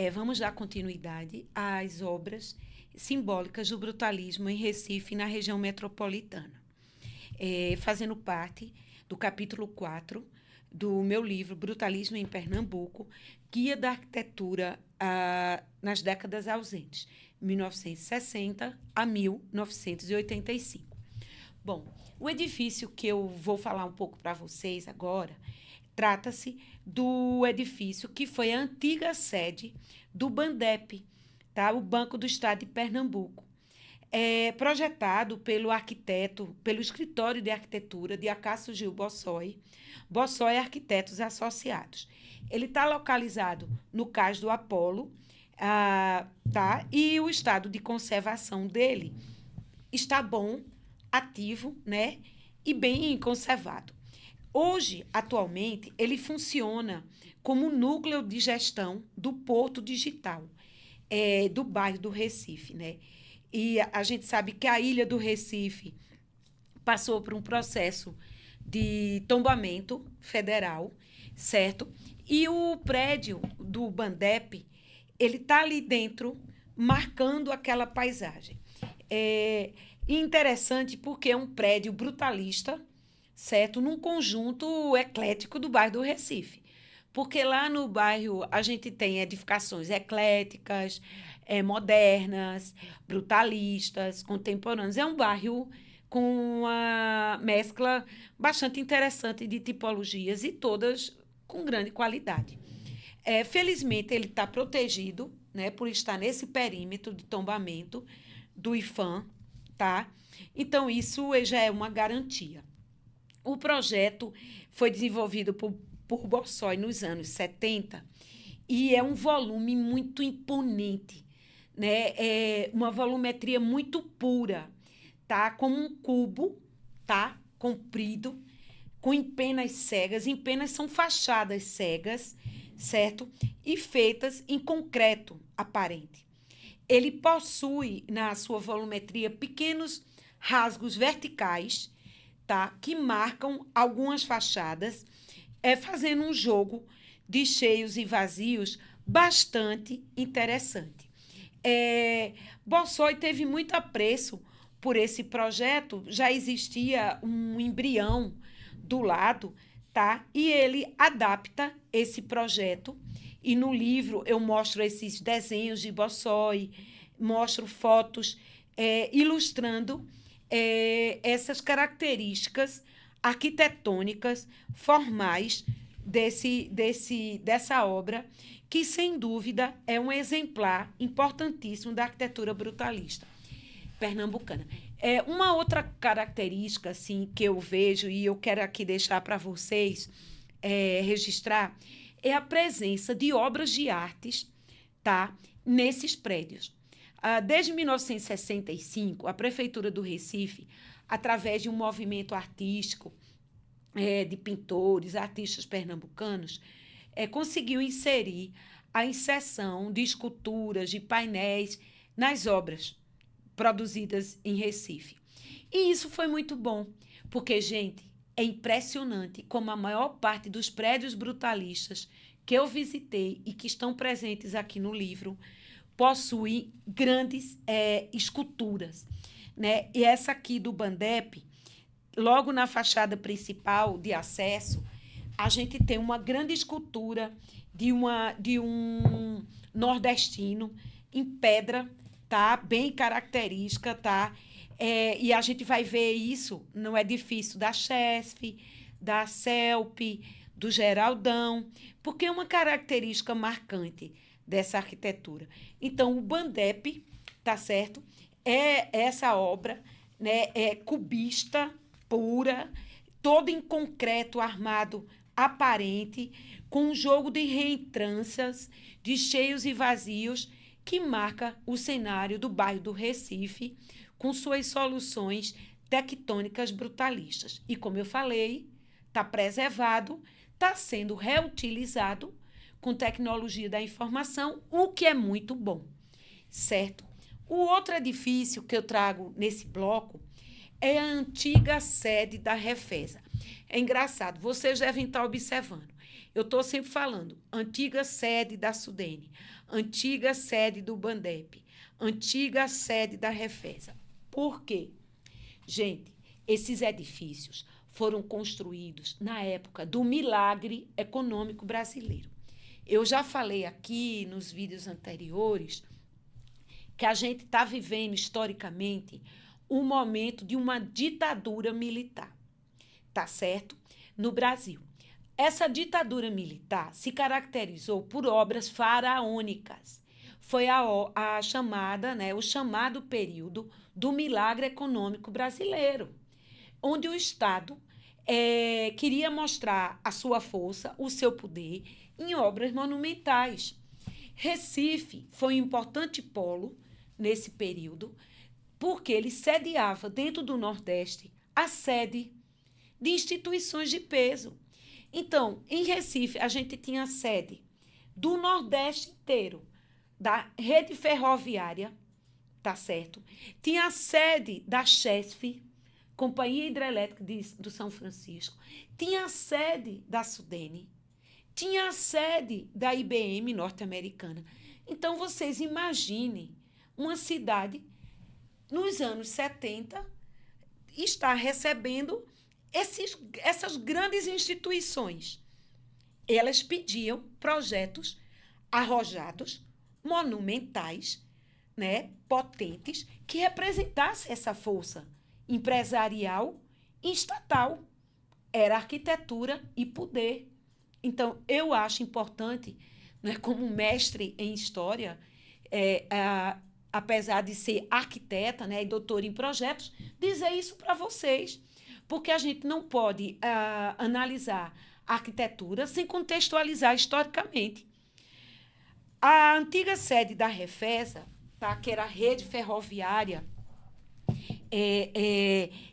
Vamos dar continuidade às obras simbólicas do brutalismo em Recife, na região metropolitana, fazendo parte do capítulo 4 do meu livro Brutalismo em Pernambuco, Guia da Arquitetura nas Décadas Ausentes, 1960 a 1985. Bom, o edifício que eu vou falar um pouco para vocês agora trata-se do edifício que foi a antiga sede do BANDEP, tá? O Banco do Estado de Pernambuco. Projetado pelo arquiteto, pelo escritório de arquitetura de Acácio Gil Bossói, Bossói Arquitetos Associados. Ele está localizado no Cais do Apolo, tá? E o estado de conservação dele está bom, ativo, né? E bem conservado. Hoje, atualmente, ele funciona como núcleo de gestão do Porto Digital, do bairro do Recife, né? E a gente sabe que a ilha do Recife passou por um processo de tombamento federal, certo? E o prédio do BANDEP, ele está ali dentro, marcando aquela paisagem. Interessante porque é um prédio brutalista, certo? Num conjunto eclético do bairro do Recife. Porque lá no bairro a gente tem edificações ecléticas, modernas, brutalistas, contemporâneas. É um bairro com uma mescla bastante interessante de tipologias e todas com grande qualidade. Felizmente, ele está protegido, né, por estar nesse perímetro de tombamento do IFAM, tá? Então, isso já é uma garantia. O projeto foi desenvolvido por Bossói nos anos 70 e é um volume muito imponente, né? É uma volumetria muito pura, tá? Como um cubo, tá? Comprido, com empenas cegas. Empenas são fachadas cegas, certo? E feitas em concreto aparente. Ele possui, na sua volumetria, pequenos rasgos verticais, tá? Que marcam algumas fachadas, fazendo um jogo de cheios e vazios bastante interessante. Bossói teve muito apreço por esse projeto, já existia um embrião do lado, tá? E ele adapta esse projeto, e no livro eu mostro esses desenhos de Bossói, mostro fotos ilustrando essas características arquitetônicas, formais dessa obra, que, sem dúvida, é um exemplar importantíssimo da arquitetura brutalista pernambucana. Uma outra característica assim, que eu vejo, e eu quero aqui deixar para vocês registrar, é a presença de obras de artes, tá, nesses prédios. Desde 1965, a Prefeitura do Recife, através de um movimento artístico de pintores, artistas pernambucanos, conseguiu inserir a inserção de esculturas, de painéis nas obras produzidas em Recife. E isso foi muito bom, porque, gente, é impressionante como a maior parte dos prédios brutalistas que eu visitei e que estão presentes aqui no livro possui grandes esculturas, né? E essa aqui do BANDEP, logo na fachada principal de acesso, a gente tem uma grande escultura de um nordestino em pedra, tá? Bem característica, tá? E a gente vai ver isso no edifício da Chesf, da CELP, do Geraldão, porque é uma característica marcante dessa arquitetura. Então, o BANDEP, tá certo? Essa obra, né, cubista, pura, todo em concreto armado aparente, com um jogo de reentrâncias, de cheios e vazios, que marca o cenário do bairro do Recife, com suas soluções tectônicas brutalistas. E, como eu falei, está preservado, está sendo reutilizado com tecnologia da informação, o que é muito bom, certo? O outro edifício que eu trago nesse bloco é a antiga sede da Refesa. É engraçado, vocês devem estar observando. Eu estou sempre falando, antiga sede da Sudene, antiga sede do Bandep, antiga sede da Refesa. Por quê? Gente, esses edifícios foram construídos na época do milagre econômico brasileiro. Eu já falei aqui nos vídeos anteriores que a gente está vivendo historicamente um momento de uma ditadura militar, tá certo? No Brasil. Essa ditadura militar se caracterizou por obras faraônicas. Foi a chamada, né, o chamado período do milagre econômico brasileiro, onde o Estado queria mostrar a sua força, o seu poder em obras monumentais. Recife foi um importante polo nesse período, porque ele sediava dentro do Nordeste a sede de instituições de peso. Então, em Recife, a gente tinha a sede do Nordeste inteiro, da rede ferroviária, tá certo? Tinha a sede da CHESF, Companhia Hidrelétrica do São Francisco, tinha a sede da Sudene, tinha a sede da IBM norte-americana. Então, vocês imaginem uma cidade, nos anos 70, está recebendo essas grandes instituições. Elas pediam projetos arrojados, monumentais, né, potentes, que representassem essa força empresarial e estatal. Era arquitetura e poder. Então, eu acho importante, né, como mestre em história, apesar de ser arquiteta, né, e doutora em projetos, dizer isso para vocês, porque a gente não pode analisar a arquitetura sem contextualizar historicamente. A antiga sede da Refesa, tá, que era a rede ferroviária,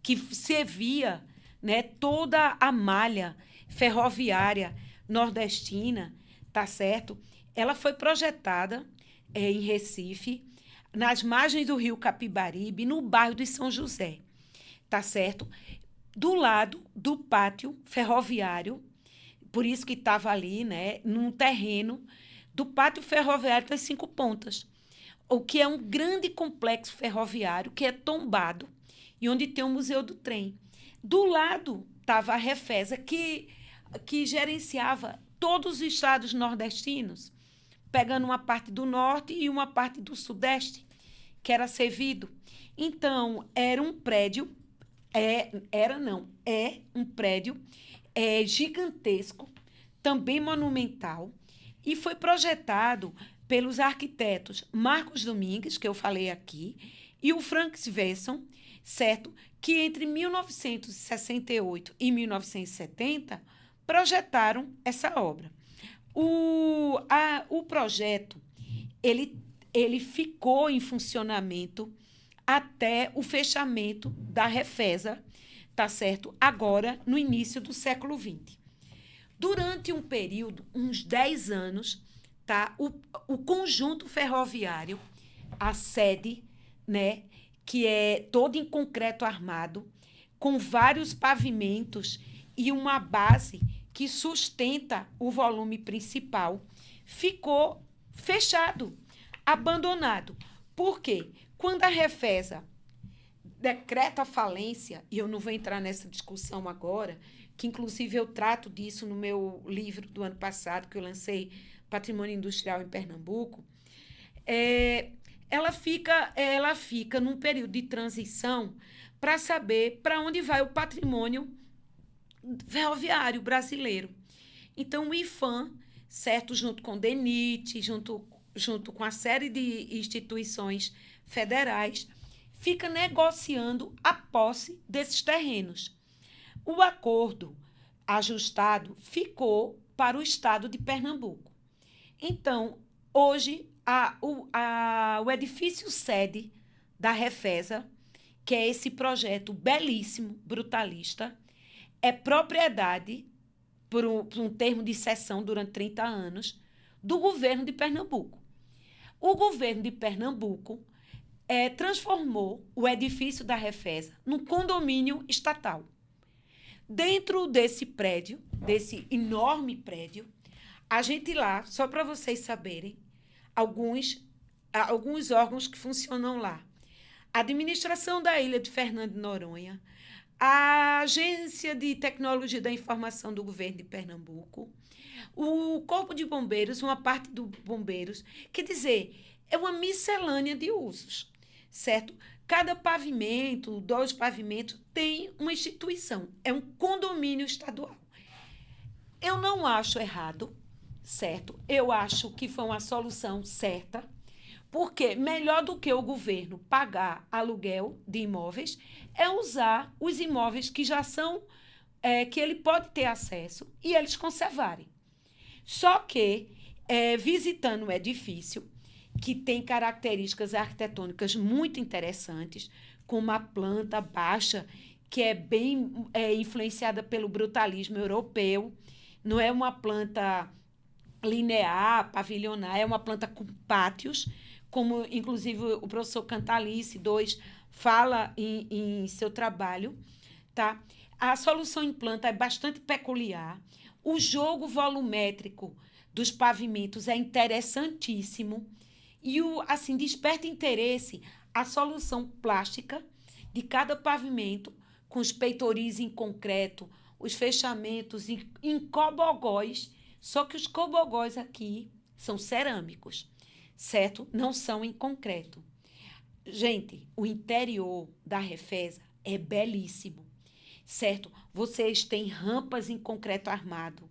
que servia, né, toda a malha ferroviária nordestina, tá certo? Ela foi projetada em Recife, nas margens do rio Capibaribe, no bairro de São José, tá certo? Do lado do pátio ferroviário, por isso que estava ali, né, num terreno do pátio ferroviário das Cinco Pontas, o que é um grande complexo ferroviário que é tombado e onde tem o Museu do Trem. Do lado estava a Refesa, que gerenciava todos os estados nordestinos, pegando uma parte do norte e uma parte do sudeste, que era servido. Então, era um prédio, é um prédio gigantesco, também monumental, e foi projetado pelos arquitetos Marcos Domingues, que eu falei aqui, e o Frank Svensson, certo? Que entre 1968 e 1970 projetaram essa obra. O projeto ele ficou em funcionamento até o fechamento da Refesa, tá certo? Agora, no início do século XX. Durante um período, uns 10 anos, tá? O conjunto ferroviário, a sede, né, que é todo em concreto armado, com vários pavimentos e uma base que sustenta o volume principal, ficou fechado, abandonado. Por quê? Quando a Refesa decreta a falência, e eu não vou entrar nessa discussão agora, que inclusive eu trato disso no meu livro do ano passado, que eu lancei, Patrimônio Industrial em Pernambuco, ela fica num período de transição para saber para onde vai o patrimônio ferroviário brasileiro. Então, o IPHAN, certo, junto com o DENIT, junto com a série de instituições federais, fica negociando a posse desses terrenos. O acordo ajustado ficou para o estado de Pernambuco. Então, hoje, o edifício sede da Refesa, que é esse projeto belíssimo, brutalista, é propriedade, por um termo de cessão durante 30 anos, do governo de Pernambuco. O governo de Pernambuco transformou o edifício da Refesa num condomínio estatal. Dentro desse prédio, desse enorme prédio, a gente lá, só para vocês saberem, alguns órgãos que funcionam lá. A administração da ilha de Fernando de Noronha, a Agência de Tecnologia da Informação do Governo de Pernambuco, o Corpo de Bombeiros, uma parte dos bombeiros, quer dizer, é uma miscelânea de usos, certo? Cada pavimento, 2 pavimentos, tem uma instituição, é um condomínio estadual. Eu não acho errado, certo? Eu acho que foi uma solução certa, porque melhor do que o governo pagar aluguel de imóveis é usar os imóveis que já são, que ele pode ter acesso e eles conservarem. Só que, visitando o edifício, que tem características arquitetônicas muito interessantes, com uma planta baixa, que é bem influenciada pelo brutalismo europeu, não é uma planta linear, pavilionar, é uma planta com pátios, como inclusive o professor Cantalice 2 fala em seu trabalho, tá? A solução em planta é bastante peculiar. O jogo volumétrico dos pavimentos é interessantíssimo e assim desperta interesse a solução plástica de cada pavimento, com os peitoris em concreto, os fechamentos em cobogóis, só que os cobogóis aqui são cerâmicos, certo? Não são em concreto. Gente, o interior da Refesa é belíssimo, certo? Vocês têm rampas em concreto armado,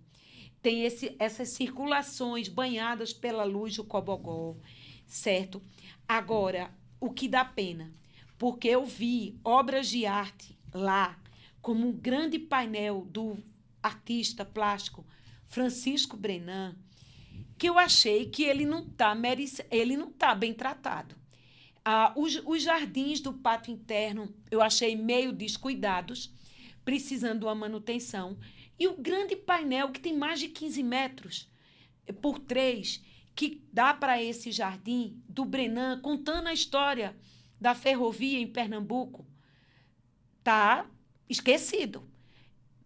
tem essas circulações banhadas pela luz do cobogó, certo? Agora, o que dá pena, porque eu vi obras de arte lá, como um grande painel do artista plástico Francisco Brenan, que eu achei que ele não tá bem tratado. Os jardins do pátio interno eu achei meio descuidados, precisando de uma manutenção. E o grande painel, que tem mais de 15 metros por 3, que dá para esse jardim do Brenan, contando a história da ferrovia em Pernambuco, tá esquecido.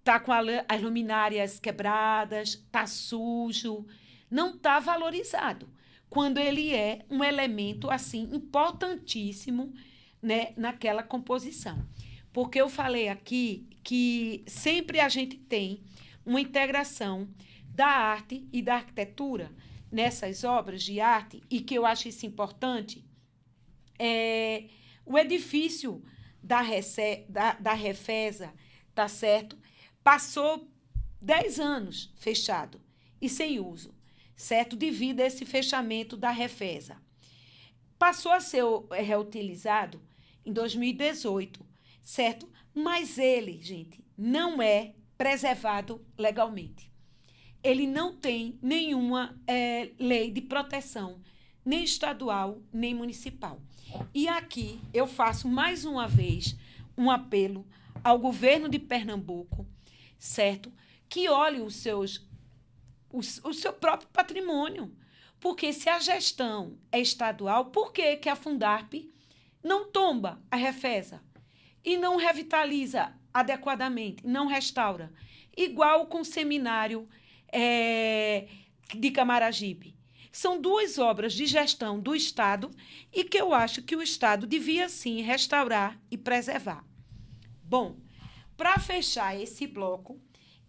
Tá com as luminárias quebradas, tá sujo, não tá valorizado, quando ele é um elemento assim importantíssimo, né, naquela composição. Porque eu falei aqui que sempre a gente tem uma integração da arte e da arquitetura nessas obras de arte, e que eu acho isso importante. O edifício da Refesa, tá certo? Passou 10 anos fechado e sem uso, certo? Devido a esse fechamento da Refesa. Passou a ser reutilizado em 2018, certo? Mas ele, gente, não é preservado legalmente. Ele não tem nenhuma lei de proteção, nem estadual, nem municipal. E aqui eu faço mais uma vez um apelo ao governo de Pernambuco, certo? Que olhe o seu próprio patrimônio. Porque se a gestão é estadual, por que a Fundarp não tomba a Refesa e não revitaliza adequadamente, não restaura? Igual com o seminário de Camaragibe. São 2 obras de gestão do Estado e que eu acho que o Estado devia, sim, restaurar e preservar. Bom, para fechar esse bloco,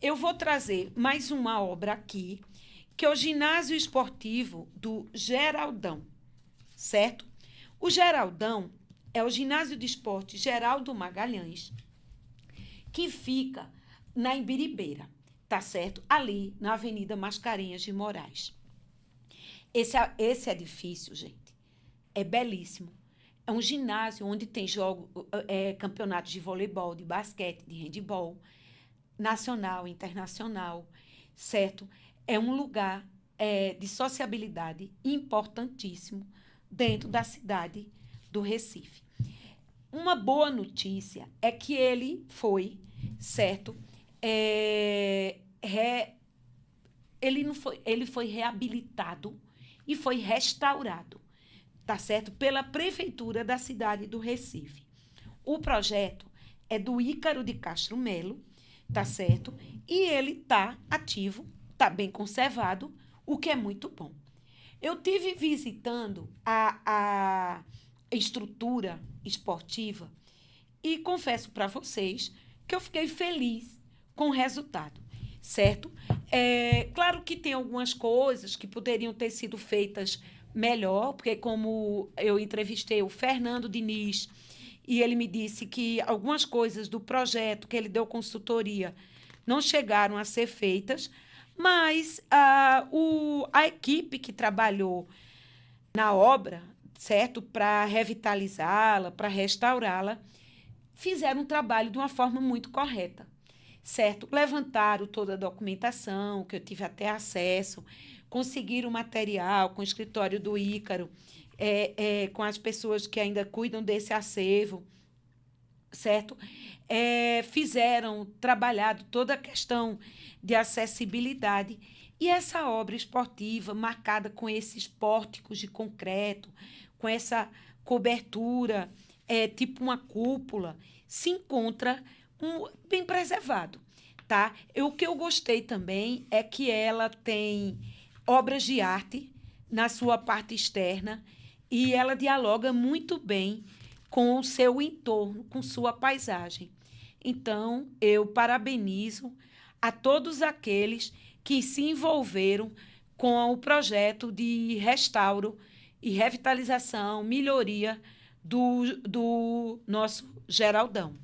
eu vou trazer mais uma obra aqui, que é o Ginásio Esportivo do Geraldão, certo? O Geraldão é o Ginásio de Esporte Geraldo Magalhães, que fica na Imbiribeira, tá certo? Ali, na Avenida Mascarenhas de Moraes. Esse edifício, gente, é belíssimo. É um ginásio onde tem campeonatos de voleibol, de basquete, de handebol, nacional, internacional, certo? É um lugar de sociabilidade importantíssimo dentro da cidade do Recife. Uma boa notícia é que ele foi, certo? Ele foi reabilitado e foi restaurado, tá certo? Pela Prefeitura da cidade do Recife. O projeto é do Ícaro de Castro Melo, tá certo? E ele tá ativo, tá bem conservado, o que é muito bom. Eu tive visitando a estrutura esportiva e confesso para vocês que eu fiquei feliz com o resultado, certo? É claro que tem algumas coisas que poderiam ter sido feitas melhor, porque como eu entrevistei o Fernando Diniz e ele me disse que algumas coisas do projeto que ele deu consultoria não chegaram a ser feitas, mas a equipe que trabalhou na obra, certo, para revitalizá-la, para restaurá-la, fizeram um trabalho de uma forma muito correta, certo? Levantaram toda a documentação, que eu tive até acesso, conseguiram material com o escritório do Ícaro, com as pessoas que ainda cuidam desse acervo, certo? Fizeram, trabalhado toda a questão de acessibilidade. E essa obra esportiva, marcada com esses pórticos de concreto, com essa cobertura, tipo uma cúpula, se encontra bem preservado, tá? O que eu gostei também é que ela tem obras de arte na sua parte externa e ela dialoga muito bem com o seu entorno, com sua paisagem. Então, eu parabenizo a todos aqueles que se envolveram com o projeto de restauro e revitalização, melhoria do nosso Geraldão.